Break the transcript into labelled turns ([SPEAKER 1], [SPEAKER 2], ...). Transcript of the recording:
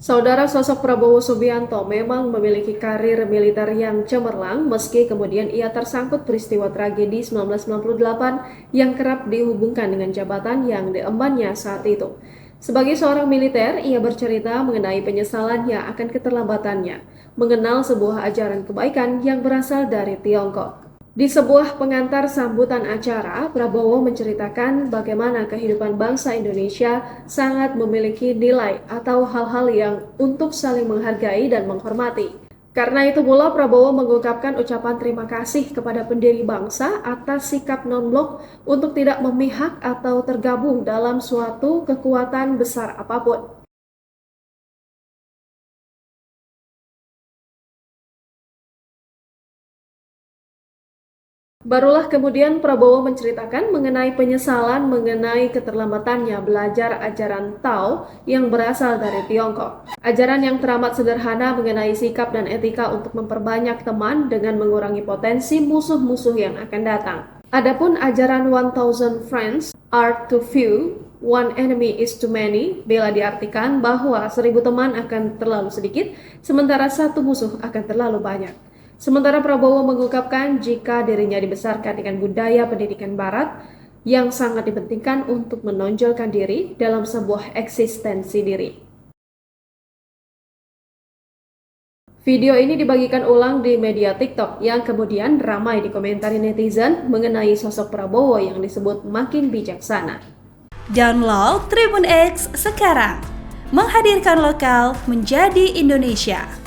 [SPEAKER 1] Saudara, sosok Prabowo Subianto memang memiliki karir militer yang cemerlang meski kemudian ia tersangkut peristiwa tragedi 1998 yang kerap dihubungkan dengan jabatan yang diembannya saat itu. Sebagai seorang militer, ia bercerita mengenai penyesalannya akan keterlambatannya mengenal sebuah ajaran kebaikan yang berasal dari Tiongkok. Di sebuah pengantar sambutan acara, Prabowo menceritakan bagaimana kehidupan bangsa Indonesia sangat memiliki nilai atau hal-hal yang untuk saling menghargai dan menghormati. Karena itu pula Prabowo mengungkapkan ucapan terima kasih kepada pendiri bangsa atas sikap non-blok untuk tidak memihak atau tergabung dalam suatu kekuatan besar apapun. Barulah kemudian Prabowo menceritakan mengenai penyesalan mengenai keterlambatannya belajar ajaran Tao yang berasal dari Tiongkok. Ajaran yang teramat sederhana mengenai sikap dan etika untuk memperbanyak teman dengan mengurangi potensi musuh-musuh yang akan datang. Adapun ajaran 1000 friends are too few, one enemy is too many, bila diartikan bahwa 1000 teman akan terlalu sedikit, sementara satu musuh akan terlalu banyak. Sementara Prabowo mengungkapkan jika dirinya dibesarkan dengan budaya pendidikan Barat yang sangat dipentingkan untuk menonjolkan diri dalam sebuah eksistensi diri. Video ini dibagikan ulang di media TikTok yang kemudian ramai dikomentari netizen mengenai sosok Prabowo yang disebut makin bijaksana.
[SPEAKER 2] Download Tribun X sekarang, menghadirkan lokal menjadi Indonesia.